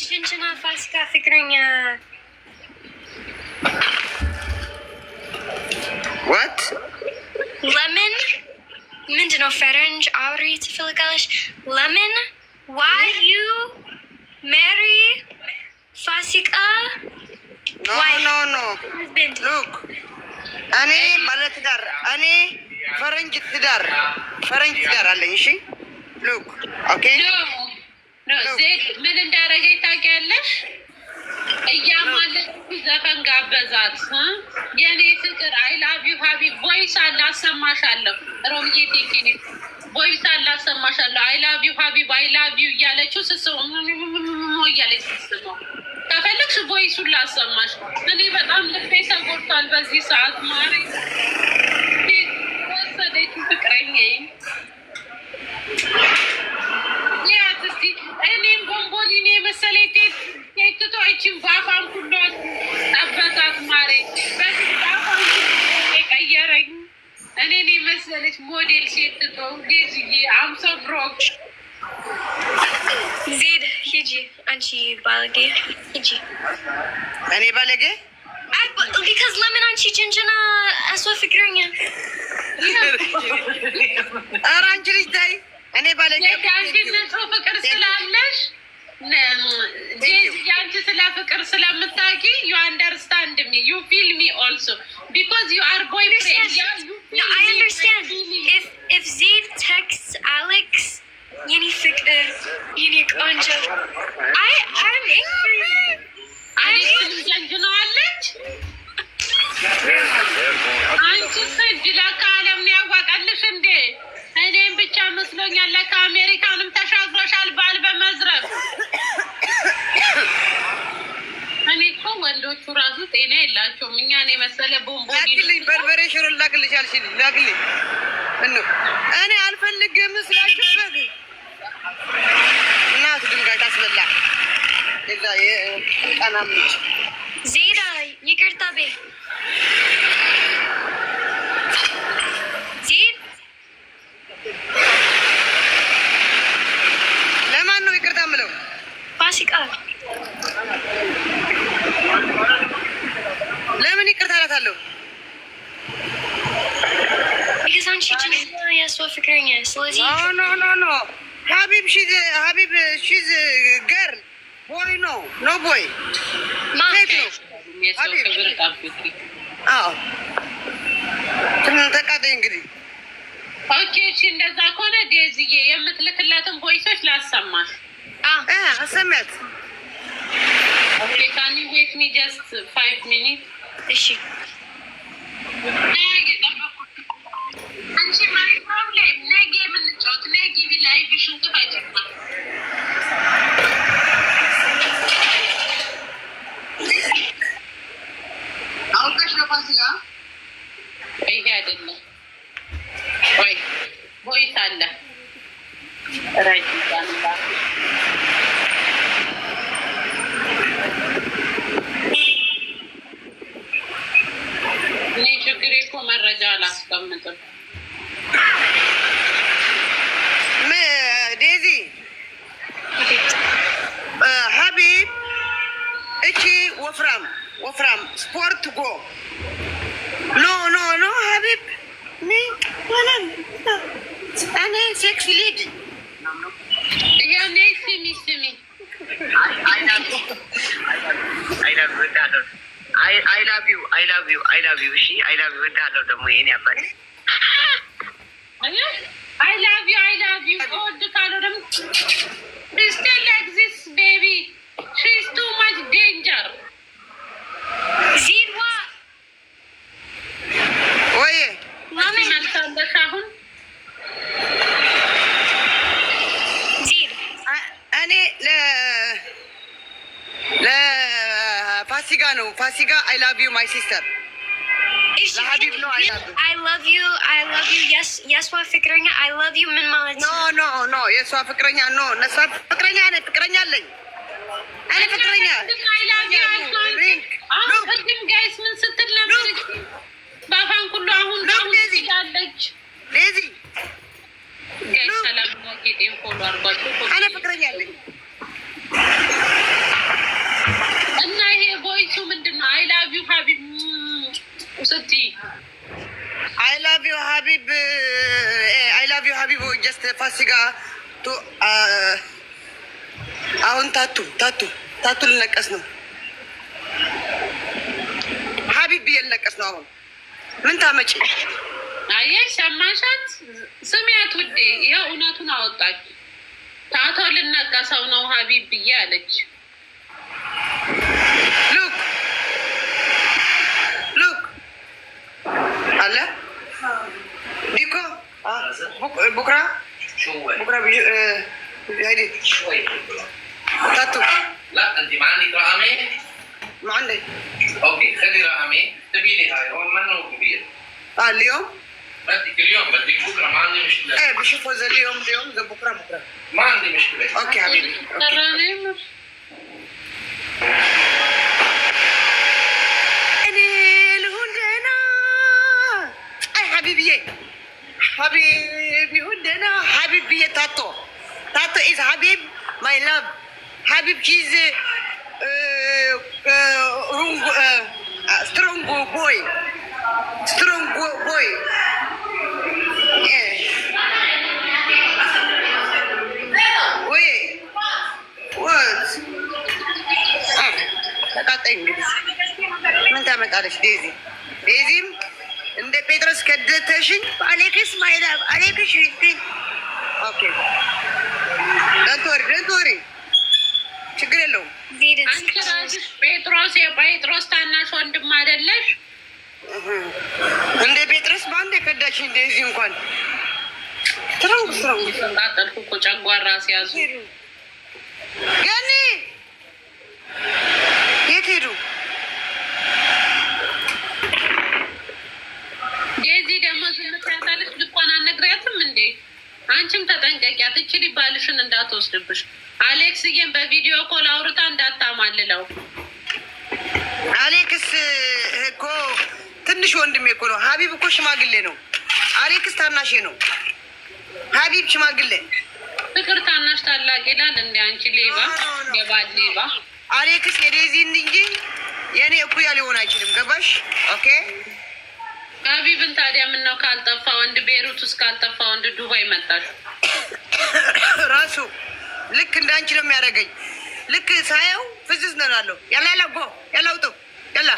Chinchina Fasika ፍቅረኛ What? Lemon? ምንድነው ፈረንጅ አውሪ ትፈልጋለሽ? Lemon? Why you marry Fasika? No. Look. እኔ ባለትዳር ፈረንጅ ትዳር አለኝ። እሺ ሉክ ኦኬ ኖ ዜድ ምን እንዳደረገኝ ታውቂያለሽ? እያማለች ዘፈን ጋበዛት። የኔ ፍቅር አይ ላቭ ዩ ሀቢብ ቮይስ አላሰማሻለሁ። ሮምዬ ቴንኪኒ ቮይስ አላሰማሻለሁ። አይ ላቭ ዩ ሀቢብ አይ ላቭ ዩ እያለችው ስስሞ እያለች ስስሞ ከፈለግሽ ቮይሱን ላሰማሽ። እኔ በጣም ልቤ ተጎድቷል በዚህ ሰዓት ማሪ ወሰደች ፍቅረኛዬ። ያት እስቲ እኔም ቦምቦሊኔ መሰለኝ ቴትቶችን ባፋን ሁሉ ጠበሳት ማሬ። በዚህ ባፋን የቀየረኝ እኔን የመሰለች ሞዴል ሴትቶ ዴዝዬ አምሶ ብሮክ ዜድ ሂጂ አንቺ ባለጌ ሂጂ። እኔ ባለጌ ቢካዝ ለምን አንቺ ችንችና እሷ ፍቅረኛ ኧረ አንቺ ልጅ ታይ እኔ ባለጌ አንቺ ንጹህ ፍቅር ስላለሽ አንቺ ስለ ፍቅር ስለምታውቂ ዩ አንደርስታንድ ሚ ዩ ፊል ሚ ኦልሶ ቢኮዝ ዩ አር ቦይፍሬንድ No, I understand. If Zaid texts Alex የኔ ፍቅር የኔ ቆንጆ I'm angry. አዲስ ጀንጅነዋለች። አንቺ ስድ ለካ ዓለም ነው ያዋጣልሽ እንዴ? እኔም ብቻ መስሎኛል። ለካ አሜሪካንም ተሻግሮሻል ባል በመዝረብ። እኔ እኮ ወንዶቹ ራሱ ጤና የላቸውም። እኛን የመሰለ ቦምቦ ላክልኝ፣ በርበሬ ሽሮ ላክልሽ አልሽኝ። ላክልኝ እኔ አልፈልግም ስላልሽበት እናት ድንጋይ ታስበላ እዛ የቀናም ልጅ ዜዳ ይቅርታ ቤ ዜድ ለማን ነው ይቅርታ የምለው? ፋሲካ ለምን ይቅርታ እላታለሁ? because አንቺ የእሷ ፍቅረኛ ስለዚህ ኖ ሀቢብ ሺዝ ገርል ቦይ ኖ ቦይ ሴት ነው ሀቢብ ተቃጠኝ እንግዲህ ኦኬ እሺ እንደዛ ከሆነ ዴዝዬ የምትልክለትን ቮይሶች ላሰማሽ አሰሚያት ኦኬ ካን ዩ ዌት ሚ ጀስት 5 ሚኒት እሺ አንቺ ማይ ፕሮብሌም ነገ የምንጫወት ነገ ቢላይ ብሽንት ባይጨማ አውቀሽ ነው ፋሲካ ይሄ አይደለም ወይ ቮይስ አለ ራይት ይዛንባ እኔ ችግሬ እኮ መረጃ አላስቀምጥም። ዴዚ ሀቢብ እቺ ወፍራም ስፖርት ጎ ኖ ሀቢብ እኔ ሴክስ ሌዲ ያኔ ስሚ I love you. እሺ I love you እንዳለው ደግሞ የኔ አባቴ I love you God ካለው ደግሞ still like this baby she's too much danger ዜድዋ ወይ ማሚ መልሳለሽ አሁን ዜድ እኔ ለፋሲካ ነው I love you my sister ለሀቢብ ነው I love you የእሷ ፍቅረኛ I love you ምን ማለት ነው? ኖ የእሷ ፍቅረኛ እነሷ ፍቅረኛ ነኝ ፍቅረኛ አለኝ እኔ ፍቅረኛ I love you አሁን ቅድም ጋይስ ምን ስትል ነበር? ባፋን ሁሉ አሁን ያለች ሌዚ ጋይስ ሰላም ነው ጌጤን ፎሎ አድርጓቸው እኔ ፍቅረኛ አለኝ ላቭ ዩ ሀቢብ አይ ላቭ ዩ ሀቢብ ጀስት ፋሲካ ቱ አሁን ታቱ ልነቀስ ነው። ሀቢብ ብዬ ልነቀስ ነው። አሁን ምን ታመጪ? አየሽ ሰማሻት? ስሚያት ውዴ፣ ይኸው እውነቱን አወጣች። ታቶ ልነቀሰው ነው ሀቢብ ብዬ አለች። ሉክ አለ ዲኮ ቡክራ هيدي تاتو لا انت ما عندك رقمي؟ ما عندي. اوكي خذي رقمي اكتبي لي هاي هون منه كبير. اليوم؟ بدك اليوم بدك بكره ما عندي مشكله. ايه بشوفه اذا اليوم اذا بكره. ما عندي مشكله. اوكي حبيبي. حبيبي هندنا حبيبي تاتو is Habib my love. Habib she's strong boy. Yeah. Wait. What? ተቃጣይ እንግዲህ ምን ታመጣለች ዴዚም እንደ ጴጥሮስ ከደተሽኝ አሌክስ ማይላብ አሌክስ ኦኬ ደንት ወሪ ችግር የለውም። አንቺ ራስሽ የጴጥሮስ ታናሽ ወንድም አይደለሽ እንደ ጴጥሮስ በአንድ የከዳችኝ እንደዚህ እንኳን ትራው ተንጣጠልኩ እኮ ጨጓራ ሲያዙ ገኒ የት ሄዱ? ዴዚ ደግሞ ዝምታያታለች። ልኳን አልነግሪያትም እንዴ? አንቺም ተጠንቀቂያት፣ እችል ባልሽን እንዳትወስድብሽ። አሌክስዬን በቪዲዮ ኮል አውርታ እንዳታማልለው። አሌክስ እኮ ትንሽ ወንድሜ እኮ ነው። ሀቢብ እኮ ሽማግሌ ነው። አሌክስ ታናሼ ነው። ሀቢብ ሽማግሌ፣ ፍቅር ታናሽ ታላቅ ይላል እንደ አንቺ ሌባ የባል ሌባ። አሌክስ የዴዚን እንጂ የእኔ እኩያ ሊሆን አይችልም። ገባሽ? ኦኬ። ሀቢብን ታዲያ ምነው ካልጠፋ ወንድ ቤሩት ውስጥ ካልጠፋ ወንድ ዱባይ መጣሽ? ራሱ ልክ እንዳንቺ ነው የሚያደርገኝ። ልክ ሳየው ፍዝዝ ነው እላለሁ። ያላ ጎ ያላ ውጡ ያላ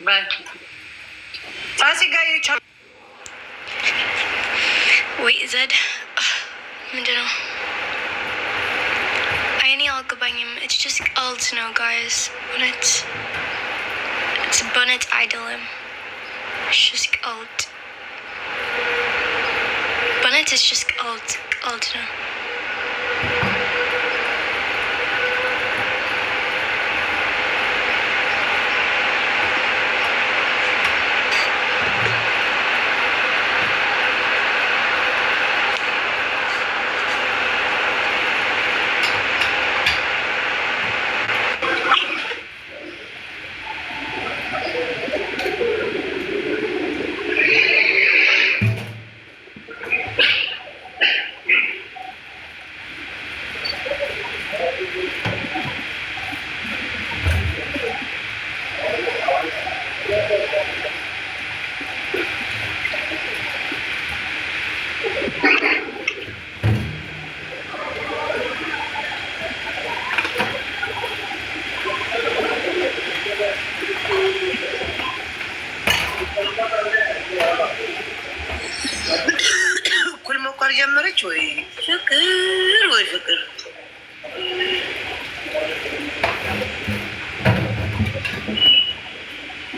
ባይ ፋሲካ ይቻ ወይ ዘድ ምንድን ነው? አይኔ አልገባኝም። It's just old ነው guys. It's በእውነት አይደለም። It's just old. በእውነት it's just old ነው። እኩል መኳር ጀመረች ወይ ፍቅር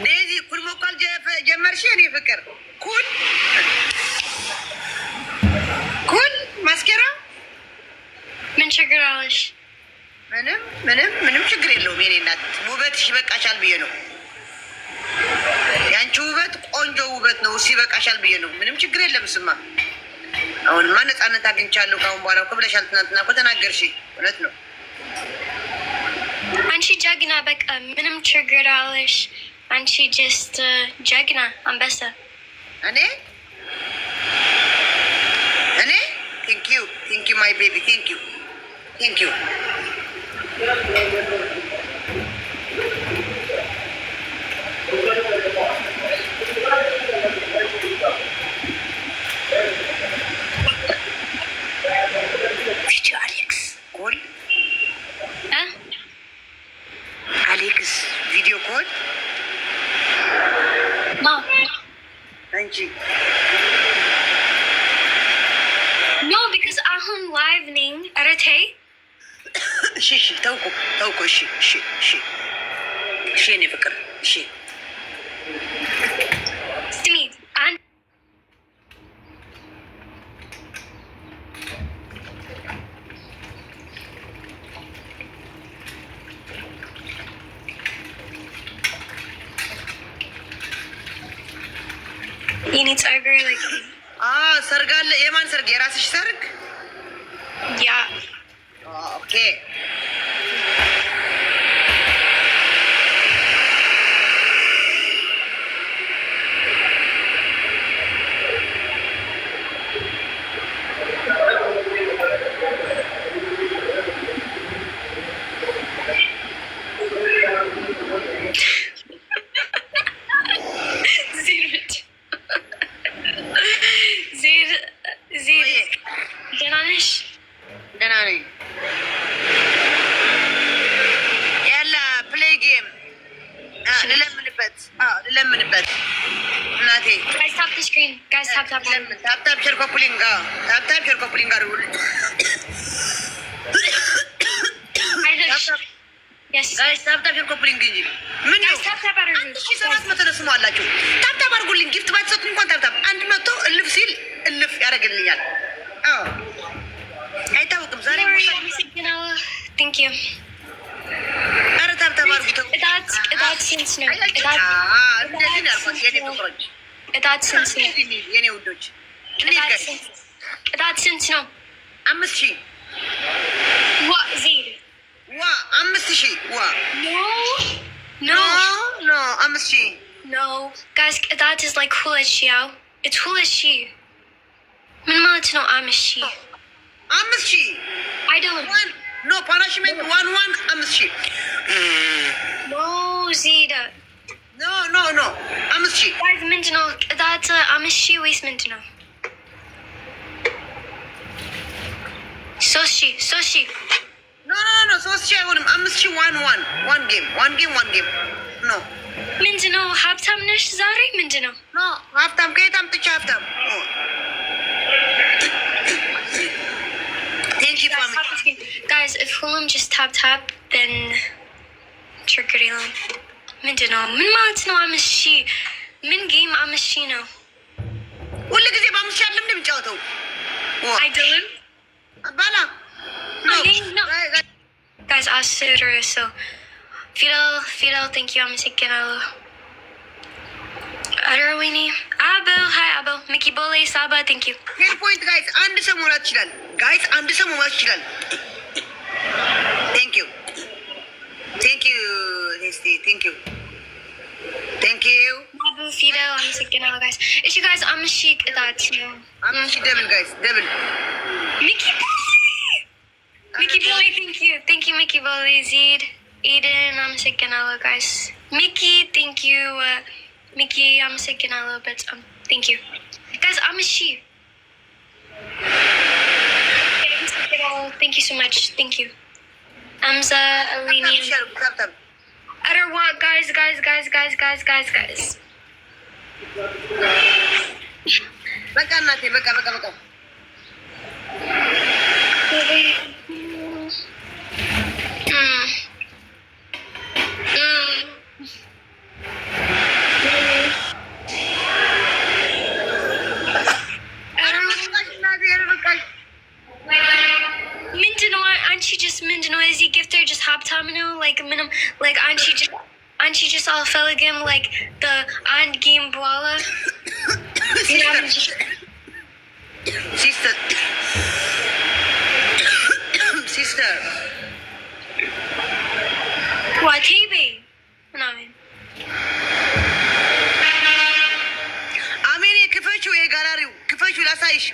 ዴዚ እኩል መኳር ጀመርሽ። እኔ ፍቅር ኩል ማስኬራ ምን ችግር አለሽ? ምንም ችግር የለውም። የኔ እናት ውበትሽ ይበቃሻል ብዬ ነው። የአንቺ ውበት ቆንጆ ውበት ነው። እሱ ይበቃሻል ብዬ ነው። ምንም ችግር የለም። ስማ አሁንማ ነፃነት አግኝቻለሁ። ከአሁን በኋላ እኮ ብለሻል። ትናንትና እኮ ተናገርሽ። እውነት ነው። አንቺ ጀግና፣ በቃ ምንም ችግር አለሽ። አንቺ ጀስት ጀግና አንበሳ። እኔ ቴንክ ዩ ማይ ቤቢ ቴንክ ዩ አሌክስ ቪዲዮ ኮል Ma. አንቺ No, because I'm live ning. Arate. እሺ ተውኩ እሺ እኔ ፍቅር እሺ Simi. And you need to agree, like, ሰርግ አለ። የማን ሰርግ? የራስሽ ሰርግ? yeah. ኦኬ ደህና ነኝ። ያላ ፕሌይ ጌም ልለምንበት እናቴ Guys, tap the screen. Guys, tap. ታፕታፕ ሸርኮፕሊንግ አድርጉ። Yes. ጋይስ ታፕታፕ ሸርኮፕሊንግ እንጂ ምን ነው? Guys, tap አድርጉ. 1700 ነው ስሙ አላችሁ። ታፕታፕ አድርጉልኝ። ጊፍት ባትሰጡ እንኳን ታፕታፕ አንድ መቶ እልፍ ሲል እልፍ ያደርግልኛል። አዎ አይታወቅም። ዛሬ Thank you. ኧረ ታፕታፕ አድርጉ። That's since no. እንደዚህ ነው ያልኳት የኔ ፍቅሮች፣ That's since no. የኔ ውዶች። That's since no. 5000 What, Zed? ዋ 5000 ዋ No. 5000 No. Guys, that is like hula xiao. It's hula shi. Min ማለት ነው አምሺ 5000 I don't. ኖ ፓናሽመንት 5000 No, Zeda. ኖ 5000 Guys, ምንድን ነው ቅጣት? አምሺ ወይስ ምንድን ነው? ሶሺ ኖ 3000 አይሆንም። 5000 ዋን ጌም ኖ ምንድን ነው? ሀብታም ነሽ ዛሬ? ምንድን ነው? ሀብታም ከየት አምጥቼ ሀብታም? ቴንክ ዩ ፋሚሊ Guys, if ሁሉም just tap, then ችግር የለውም። ምንድን ነው? ምን ማለት ነው አምሺ? ምን ጌም አምሺ ነው? ሁሉ ጊዜ በ5000 አይደለም እንደሚጫወተው አይደለም ባላ No. Guys, አስር ሰው ፊደል thank you አመሰግናለሁ። ኧረ ወይኔ አበል ሀይ አበል ሚኪ ቦሌ ሳባ thank you. ቴን ፖይንት ጋይስ አንድ ሰው መሙላት ይችላል። ቴንክ ዩ አበል ፊደል አመሰግናለሁ ጋይስ። እሺ ጋይስ አምሺ ቅጣት ነው። 5000 ደብል ጋይስ ደብል Mickey Boy, thank you, Mickey Boy, Zed, Aiden, አመሰግናለሁ guys. Mickey, thank you, Mickey, አመሰግናለሁ በጣም thank you, guys. አምሺ thank you so much, thank you. Amza, Alini. Other what, guys. በቃ እናቴ በቃ ምንድነው እዚህ ጊፍተር just ሀብታም ነው like ምንም like አንቺ just አልፈልግም like the አንድ ጌም በኋላ ሲስተር ዋቴቤ ምናምን አሜን ክፈችው የጋላሪው ክፈችው ላሳይሽ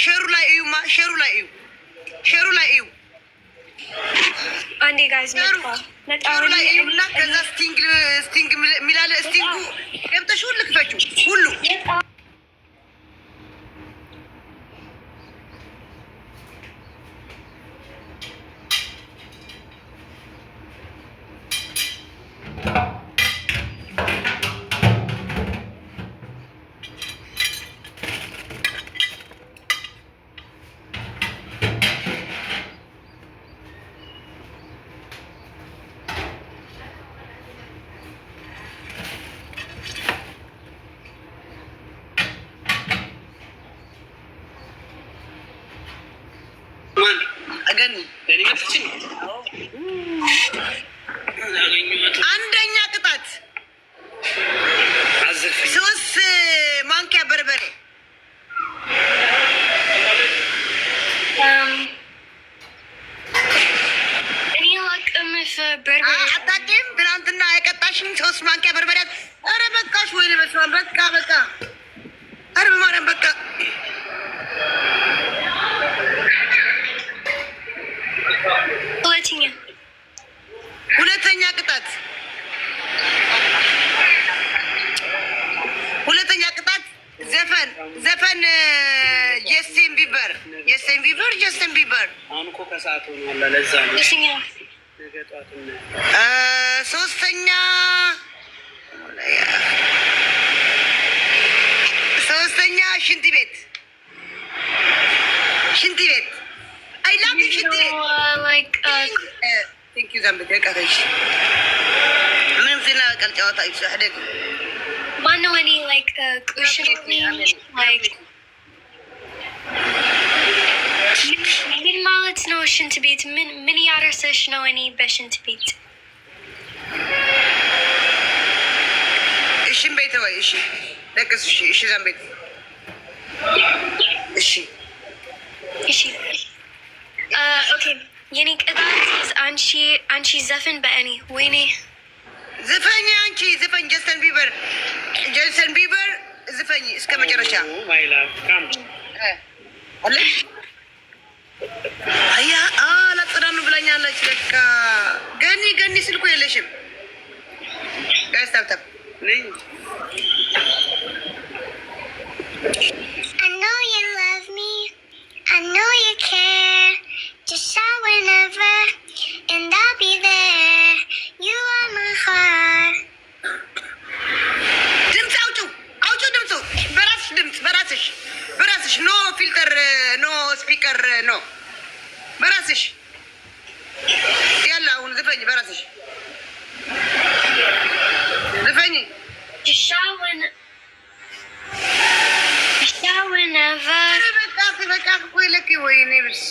ሸሩ ላይ እዩማ ሸሩ ላይ እዩ አንዴ ጋይዝ ሸሩ ላይ እዩና ከዛ ስቲንግ ሚላለ ስቲንጉ ገብተሽ ሁሉ ክፈችው ሁሉ አንደኛ ቅጣት 3 ማንኪያ በርበሬ። እኔ አላውቅም በርበሬ አታውቂም? ትናንትና የቀጣሽኝ 3 ማንኪያ በርበሬ። ኧረ በቃሽ። ወይኔ በስመ አብ። በቃ ኧረ በማርያም በቃ። ሁለተኛ ቅጣት ዘፈን ጀስቲን ቢበር አሁን እኮ ከሰዓት ሆኗል። ለዛ ነው። ሶስተኛ ሽንት ቤት አይ ላቭ ዩ ሽንት ቤት ቴንክ ዩ ዛምቤት ቀረሽ ምን ዝና ቀል ጨዋታ ይስሐደግ ማነው እኔ ቁሽን ምን ማለት ነው? ሽንት ቤት ምን ያረሰሽ ነው? እኔ በሽንት ቤት እሺን ቤት ወይ እሺ ለቅስ እሺ ዛምቤት እሺ ኦኬ የኔ ቅጣት አንቺ ዘፈን በእኔ ወይኔ ዘፈኝ አንቺ ዘፈኝ ጀስተን ቢበር ዘፈኝ እስከ መጨረሻ ማይላ ካም አለሽ አያ ላጽዳኑ ብላኛለች። ለካ ገኒ ስልኩ የለሽም ጋይስ ታብታብ ነኝ I know you love me, I know you care. Just shout whenever, and I'll be there. You are my heart. ድምፅ አውጩ ድምፁ በራስሽ ኖ ፊልተር ኖ ስፒከር ኖ በራስሽ ያለ አሁን ዝፈኝ በራስሽ ዝፈኝ Just shout whenever. በቃ ቆይ ለኪ ወይኔ ብስ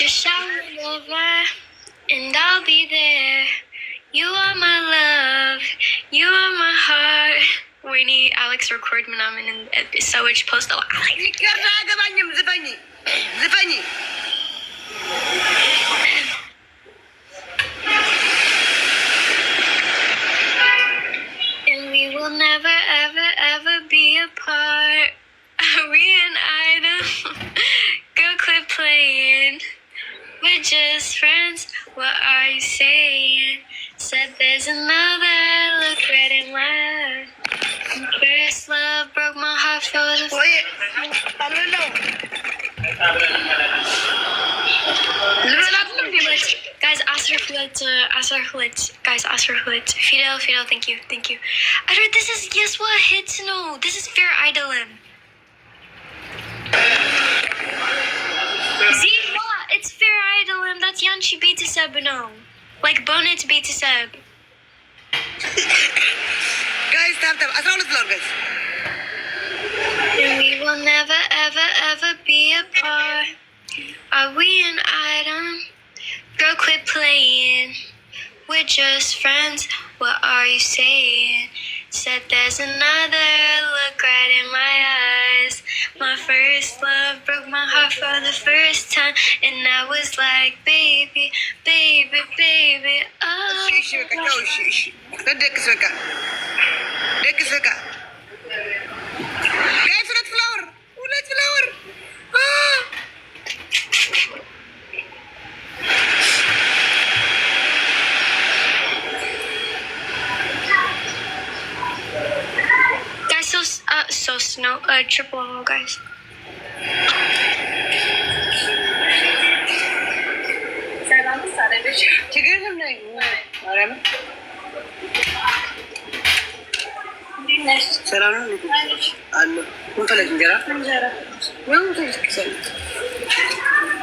Just shout whenever, and I'll be there. You are my love, you are my heart. ወይኔ አሌክስ ሪኮርድ ምናምን ሰዎች ፖስት ይቀርታ አገባኝም ዝፈኝ And we will never ever be apart. We and Ida go quit playing. We're just friends. What are you saying? Said there's another. Look right in my eyes. First love broke my heart for the ወይ አለለው Guys, Asr Flit. Fidel, thank you. I heard this is yes what hits no. This is Fair Idolin. Ziva, it's Fair Idolin. That's Yanchi Beatiseb no. Like Bonnet Beatiseb. ጋይስ ታብታብ 12 ሎር ጋይስ And we will never ever be apart. Are we an item? Girl, quit playing. We're just friends. What are you saying? Said there's another. Look right in my eyes. My first love broke my heart for the first time, and I was like, baby. Oh. እሺ በቃ እሺ ደቅስ በቃ ጋይስ ሁለት ፍላወር Guys, so snow, triple hole, guys. ችግር የለም ነይ ማርያም ሰላም ነው አለ ምን ፈለግ እንጀራ ወይ ምን ፈለግ